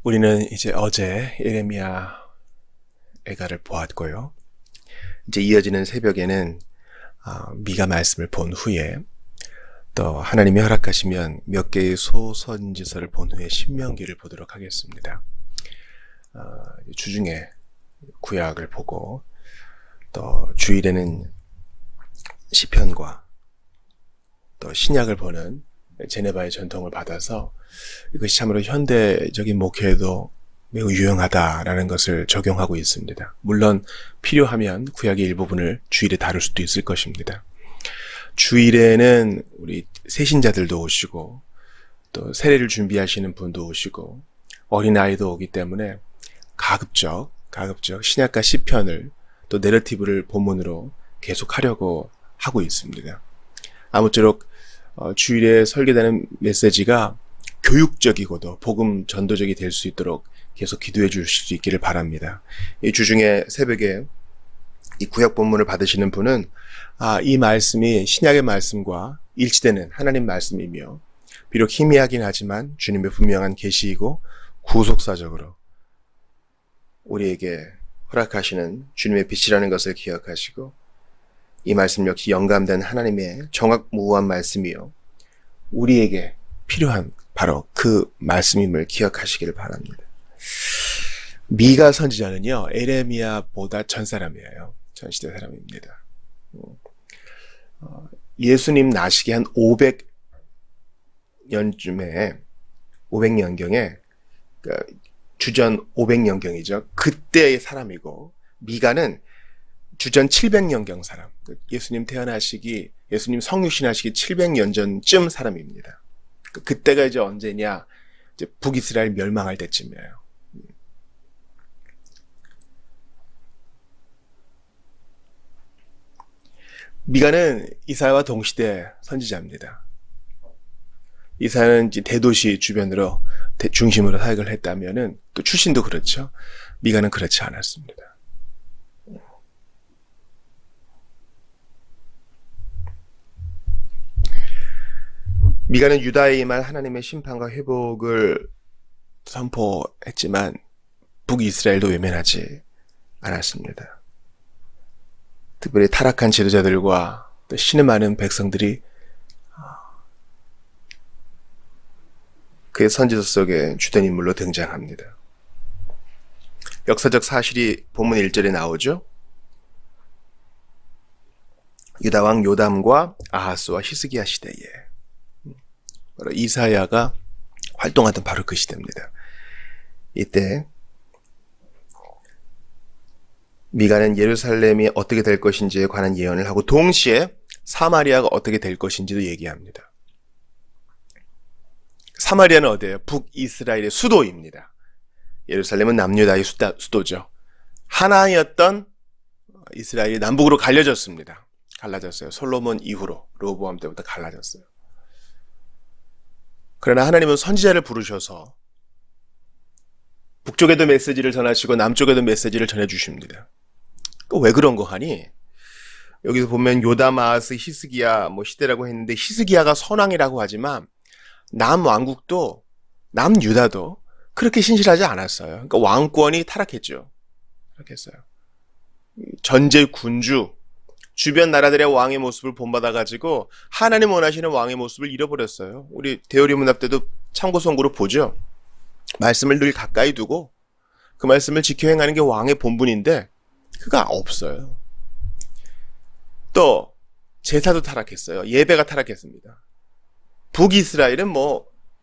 우리는 이제 어제 예레미야 애가를 보았고요. 이제 이어지는 새벽에는 미가 말씀을 본 후에 또 하나님이 허락하시면 몇 개의 소선지서를 본 후에 신명기를 보도록 하겠습니다. 주중에 구약을 보고 또 주일에는 시편과 또 신약을 보는 제네바의 전통을 받아서 이것이 참으로 현대적인 목회에도 매우 유용하다라는 것을 적용하고 있습니다. 물론 필요하면 구약의 일부분을 주일에 다룰 수도 있을 것입니다. 주일에는 우리 세신자들도 오시고 또 세례를 준비하시는 분도 오시고 어린아이도 오기 때문에 가급적 신약과 시편을 또 내러티브를 본문으로 계속 하려고 하고 있습니다. 아무쪼록 주일에 설계되는 메시지가 교육적이고도 복음 전도적이 될 수 있도록 계속 기도해 주실 수 있기를 바랍니다. 이 주중에 새벽에 이 구약 본문을 받으시는 분은 이 말씀이 신약의 말씀과 일치되는 하나님 말씀이며 비록 희미하긴 하지만 주님의 분명한 계시이고 구속사적으로 우리에게 허락하시는 주님의 빛이라는 것을 기억하시고 이 말씀 역시 영감된 하나님의 정확무구한 말씀이요 우리에게 필요한 바로 그 말씀임을 기억하시기를 바랍니다. 미가 선지자는요 에레미야보다 전 사람이에요. 전 시대 사람입니다. 예수님 나시기 한 500년쯤에 500년경에 그러니까 주전 500년경이죠. 그때의 사람이고 미가는 주전 700년경 사람. 예수님 태어나시기 예수님 성육신하시기 700년 전쯤 사람입니다. 그때가 이제 언제냐? 이제 북이스라엘 멸망할 때쯤이에요. 미가는 이사야와 동시대 선지자입니다. 이사야는 이제 대도시 주변으로 중심으로 사역을 했다면은 또 출신도 그렇죠. 미가는 그렇지 않았습니다. 미가는 유다에 임할 하나님의 심판과 회복을 선포했지만 북이스라엘도 외면하지 않았습니다. 특별히 타락한 지도자들과 또 신의 많은 백성들이 그의 선지서 속에 주된 인물로 등장합니다. 역사적 사실이 본문 1절에 나오죠. 유다왕 요담과 아하스와 히스기야 시대에 바로 이사야가 활동하던 바로 그 시대입니다. 이때 미가는 예루살렘이 어떻게 될 것인지에 관한 예언을 하고 동시에 사마리아가 어떻게 될 것인지도 얘기합니다. 사마리아는 어디예요? 북이스라엘의 수도입니다. 예루살렘은 남유다의 수도죠. 하나였던 이스라엘이 남북으로 갈라졌습니다. 갈라졌어요. 솔로몬 이후로 르호보암 때부터 갈라졌어요. 그러나 하나님은 선지자를 부르셔서 북쪽에도 메시지를 전하시고 남쪽에도 메시지를 전해주십니다. 왜 그런 거 하니? 여기서 보면 요담, 아하스, 히스기야 시대라고 했는데 히스기야가 선왕이라고 하지만 남왕국도 남유다도 그렇게 신실하지 않았어요. 그러니까 왕권이 타락했죠. 타락했어요. 전제 군주 주변 나라들의 왕의 모습을 본받아가지고 하나님 원하시는 왕의 모습을 잃어버렸어요. 우리 대오리 문답 때도 참고선고로 보죠. 말씀을 늘 가까이 두고 그 말씀을 지켜 행하는 게 왕의 본분인데 그가 없어요. 또 제사도 타락했어요. 예배가 타락했습니다. 북이스라엘은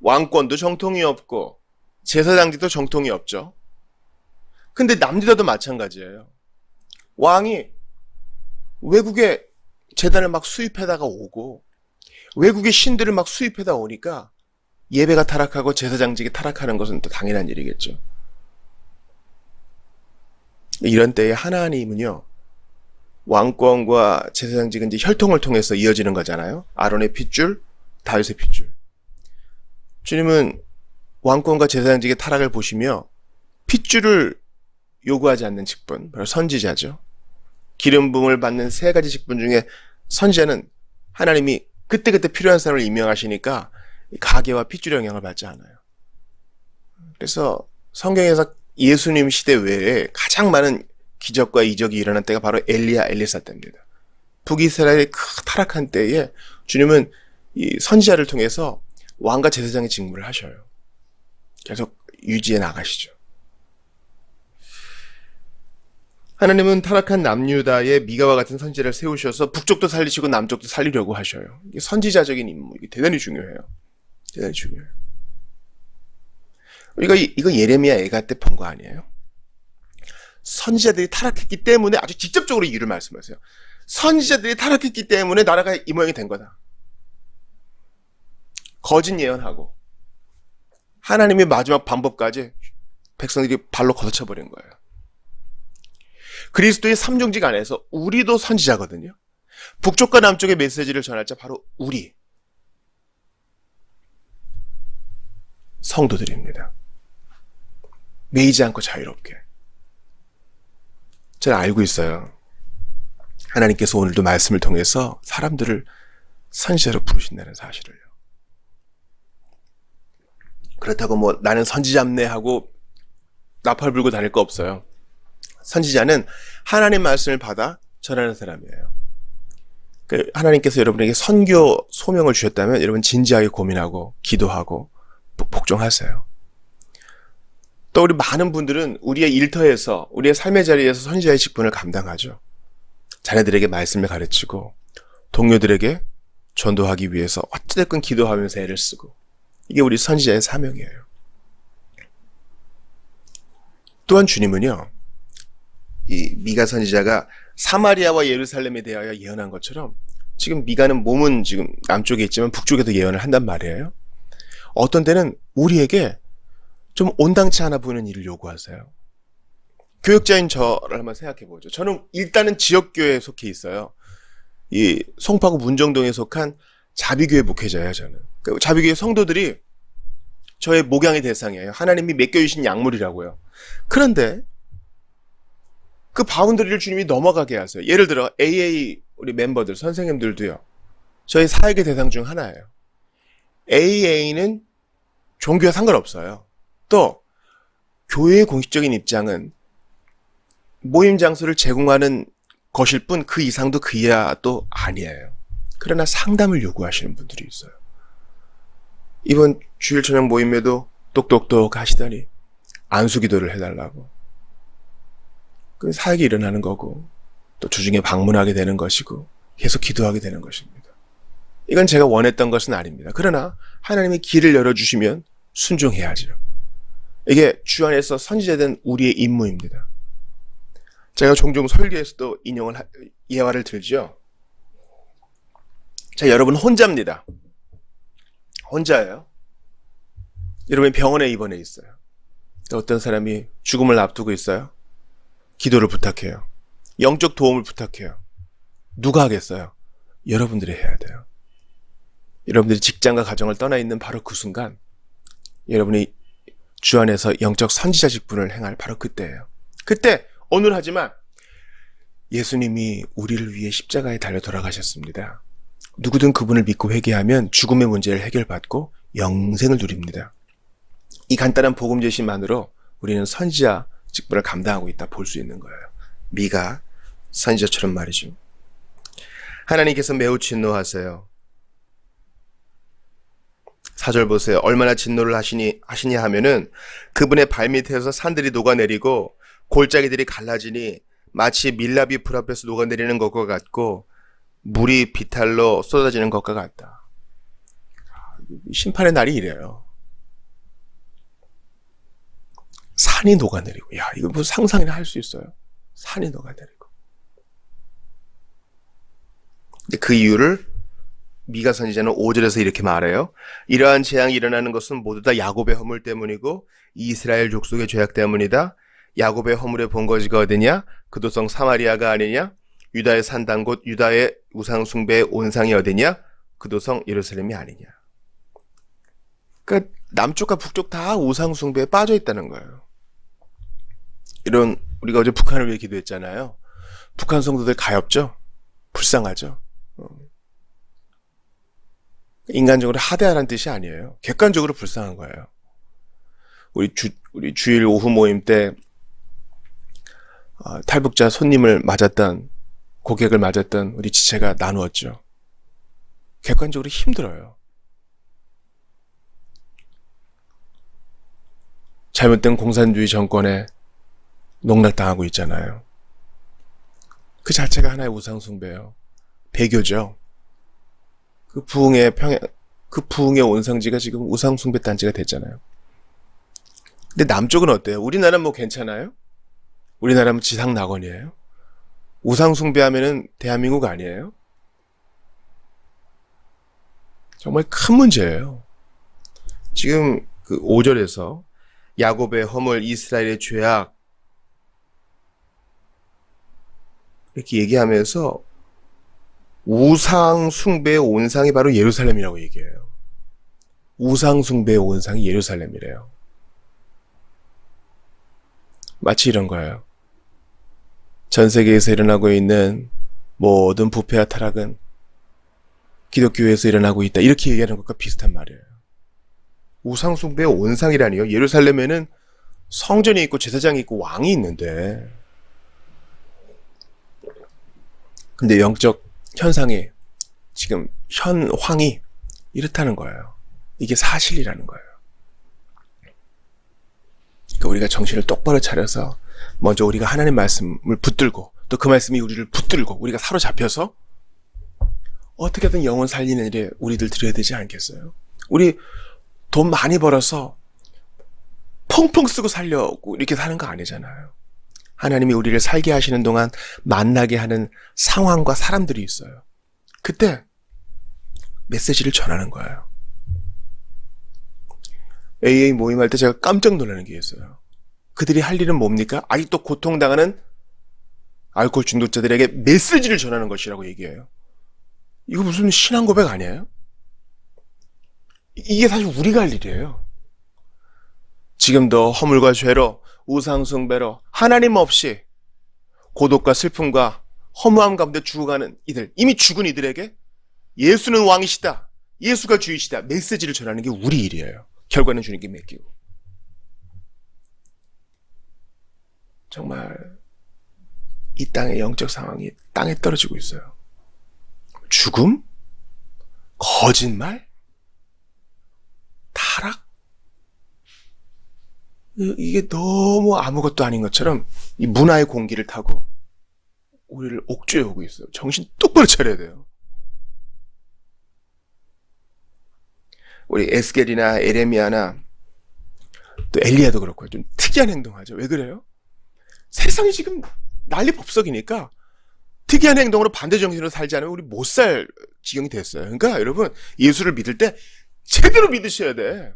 왕권도 정통이 없고 제사장직도 정통이 없죠. 근데 남유다도 마찬가지예요. 왕이 외국의 제단을 막 수입해다가 오고 외국의 신들을 막 수입해다 오니까 예배가 타락하고 제사장직이 타락하는 것은 또 당연한 일이겠죠. 이런 때에 하나님은요 왕권과 제사장직은 이제 혈통을 통해서 이어지는 거잖아요. 아론의 핏줄, 다윗의 핏줄. 주님은 왕권과 제사장직의 타락을 보시며 핏줄을 요구하지 않는 직분, 바로 선지자죠. 기름 부음을 받는 세 가지 직분 중에 선지자는 하나님이 그때그때 필요한 사람을 임명하시니까 가계와 핏줄의 영향을 받지 않아요. 그래서 성경에서 예수님 시대 외에 가장 많은 기적과 이적이 일어난 때가 바로 엘리야, 엘리사 때입니다. 북이스라엘이 타락한 때에 주님은 이 선지자를 통해서 왕과 제사장의 직무를 하셔요. 계속 유지해 나가시죠. 하나님은 타락한 남유다의 미가와 같은 선지자를 세우셔서 북쪽도 살리시고 남쪽도 살리려고 하셔요. 이게 선지자적인 임무, 이게 대단히 중요해요. 대단히 중요해요. 이거 예레미야 애가 때 본 거 아니에요? 선지자들이 타락했기 때문에 아주 직접적으로 이유를 말씀하세요. 선지자들이 타락했기 때문에 나라가 이 모양이 된 거다. 거짓 예언하고 하나님의 마지막 방법까지 백성들이 발로 걷어쳐버린 거예요. 그리스도의 삼종직 안에서 우리도 선지자거든요. 북쪽과 남쪽의 메시지를 전할 자 바로 우리 성도들입니다. 매이지 않고 자유롭게. 저는 알고 있어요. 하나님께서 오늘도 말씀을 통해서 사람들을 선지자로 부르신다는 사실을요. 그렇다고 뭐 나는 선지자입네 하고 나팔 불고 다닐 거 없어요. 선지자는 하나님 말씀을 받아 전하는 사람이에요. 하나님께서 여러분에게 선교 소명을 주셨다면 여러분 진지하게 고민하고 기도하고 복종하세요. 또 우리 많은 분들은 우리의 일터에서 우리의 삶의 자리에서 선지자의 직분을 감당하죠. 자녀들에게 말씀을 가르치고 동료들에게 전도하기 위해서 어찌됐건 기도하면서 애를 쓰고 이게 우리 선지자의 사명이에요. 또한 주님은요. 이 미가 선지자가 사마리아와 예루살렘에 대하여 예언한 것처럼 지금 미가는 몸은 지금 남쪽에 있지만 북쪽에도 예언을 한단 말이에요. 어떤 때는 우리에게 좀 온당치 않아 보이는 일을 요구하세요. 교역자인 저를 한번 생각해 보죠. 저는 일단은 지역교회에 속해 있어요. 이 송파구 문정동에 속한 자비교회 목회자예요, 저는. 자비교회 성도들이 저의 목양의 대상이에요. 하나님이 맡겨주신 약물이라고요. 그런데 그 바운더리를 주님이 넘어가게 하세요. 예를 들어 AA 우리 멤버들, 선생님들도요. 저희 사역의 대상 중 하나예요. AA는 종교와 상관없어요. 또 교회의 공식적인 입장은 모임 장소를 제공하는 것일 뿐 그 이상도 그 이하도 아니에요. 그러나 상담을 요구하시는 분들이 있어요. 이번 주일 저녁 모임에도 똑똑똑 하시더니 안수기도를 해달라고. 그 사역이 일어나는 거고 또 주중에 방문하게 되는 것이고 계속 기도하게 되는 것입니다. 이건 제가 원했던 것은 아닙니다. 그러나 하나님이 길을 열어주시면 순종해야죠. 이게 주 안에서 선지자된 우리의 임무입니다. 제가 종종 설교에서도 예화를 들죠. 자, 여러분 혼자입니다. 혼자예요. 여러분이 병원에 입원해 있어요. 어떤 사람이 죽음을 앞두고 있어요. 기도를 부탁해요. 영적 도움을 부탁해요. 누가 하겠어요? 여러분들이 해야 돼요. 여러분들이 직장과 가정을 떠나 있는 바로 그 순간 여러분이 주 안에서 영적 선지자 직분을 행할 바로 그때예요. 그때 오늘 하지만 예수님이 우리를 위해 십자가에 달려 돌아가셨습니다. 누구든 그분을 믿고 회개하면 죽음의 문제를 해결받고 영생을 누립니다. 이 간단한 복음 제시만으로 우리는 선지자 직분을 감당하고 있다 볼 수 있는 거예요. 미가 선지자처럼 말이죠. 하나님께서 매우 진노하세요. 4절 보세요. 얼마나 진노를 하시냐 하면은 그분의 발밑에서 산들이 녹아내리고 골짜기들이 갈라지니 마치 밀랍이 불 앞에서 녹아내리는 것과 같고 물이 비탈로 쏟아지는 것과 같다. 심판의 날이 이래요. 산이 녹아내리고, 야, 이거 무슨 상상이나 할 수 있어요? 산이 녹아내리고. 근데 그 이유를 미가 선지자는 5절에서 이렇게 말해요. 이러한 재앙이 일어나는 것은 모두 다 야곱의 허물 때문이고 이스라엘 족속의 죄악 때문이다. 야곱의 허물의 본거지가 어디냐? 그도성 사마리아가 아니냐? 유다의 산당 곧 유다의 우상 숭배의 온상이 어디냐? 그도성 예루살렘이 아니냐? 그러니까 남쪽과 북쪽 다 우상 숭배에 빠져 있다는 거예요. 이런 우리가 어제 북한을 위해 기도했잖아요. 북한 성도들 가엾죠? 불쌍하죠? 인간적으로 하대하라는 뜻이 아니에요. 객관적으로 불쌍한 거예요. 우리 주일 오후 모임 때 탈북자 손님을 맞았던, 고객을 맞았던 우리 지체가 나누었죠. 객관적으로 힘들어요. 잘못된 공산주의 정권에 농락당하고 있잖아요. 그 자체가 하나의 우상숭배예요. 배교죠. 그 부흥의 온상지가 지금 우상숭배 단지가 됐잖아요. 근데 남쪽은 어때요? 우리나라는 뭐 괜찮아요? 우리나라는 지상낙원이에요? 우상숭배하면은 대한민국 아니에요? 정말 큰 문제예요. 지금 그 5절에서 야곱의 허물, 이스라엘의 죄악 이렇게 얘기하면서 우상 숭배의 온상이 바로 예루살렘이라고 얘기해요. 우상 숭배의 온상이 예루살렘이래요. 마치 이런 거예요. 전 세계에서 일어나고 있는 모든 부패와 타락은 기독교에서 일어나고 있다. 이렇게 얘기하는 것과 비슷한 말이에요. 우상 숭배의 온상이라니요. 예루살렘에는 성전이 있고 제사장이 있고 왕이 있는데, 근데 영적 현상이 지금 현황이 이렇다는 거예요. 이게 사실이라는 거예요. 그러니까 우리가 정신을 똑바로 차려서 먼저 우리가 하나님 말씀을 붙들고 또 그 말씀이 우리를 붙들고 우리가 사로잡혀서 어떻게든 영혼 살리는 일에 우리들 들여야 되지 않겠어요? 우리 돈 많이 벌어서 펑펑 쓰고 살려고 이렇게 사는 거 아니잖아요. 하나님이 우리를 살게 하시는 동안 만나게 하는 상황과 사람들이 있어요. 그때 메시지를 전하는 거예요. AA 모임할 때 제가 깜짝 놀라는 게 있어요. 그들이 할 일은 뭡니까? 아직도 고통당하는 알코올 중독자들에게 메시지를 전하는 것이라고 얘기해요. 이거 무슨 신앙 고백 아니에요? 이게 사실 우리가 할 일이에요. 지금도 허물과 죄로, 우상숭배로 하나님 없이 고독과 슬픔과 허무함 가운데 죽어가는 이들, 이미 죽은 이들에게 예수는 왕이시다, 예수가 주이시다 메시지를 전하는 게 우리 일이에요. 결과는 주님께 맡기고. 정말 이 땅의 영적 상황이 땅에 떨어지고 있어요. 죽음? 거짓말? 타락? 이게 너무 아무것도 아닌 것처럼 이 문화의 공기를 타고 우리를 옥죄어 오고 있어요. 정신 똑바로 차려야 돼요. 우리 에스겔이나 에레미야나 또 엘리야도 그렇고요. 좀 특이한 행동하죠. 왜 그래요? 세상이 지금 난리법석이니까 특이한 행동으로 반대 정신으로 살지 않으면 우리 못 살 지경이 됐어요. 그러니까 여러분, 예수를 믿을 때 제대로 믿으셔야 돼.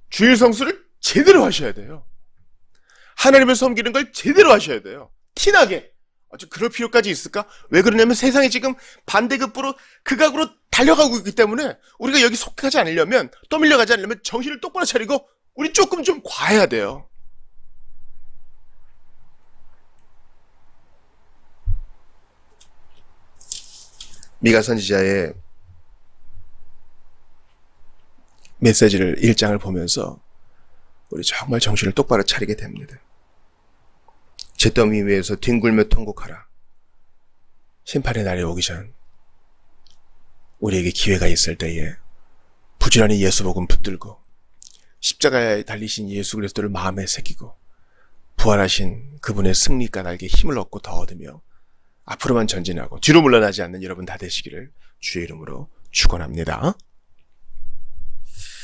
주일 성수를 제대로 하셔야 돼요. 하나님을 섬기는 걸 제대로 하셔야 돼요. 티나게. 그럴 필요까지 있을까? 왜 그러냐면 세상이 지금 반대급부로 극악으로 달려가고 있기 때문에 우리가 여기 속하지 않으려면, 떠밀려가지 않으려면 정신을 똑바로 차리고 우리 조금 좀 과해야 돼요. 미가 선지자의 메시지를 1장을 보면서 우리 정말 정신을 똑바로 차리게 됩니다. 잿더미 위에서 뒹굴며 통곡하라. 심판의 날이 오기 전 우리에게 기회가 있을 때에 부지런히 예수 복음 붙들고 십자가에 달리신 예수 그리스도를 마음에 새기고 부활하신 그분의 승리가 날개 힘을 얻고 더 얻으며 앞으로만 전진하고 뒤로 물러나지 않는 여러분 다 되시기를 주의 이름으로 축원합니다.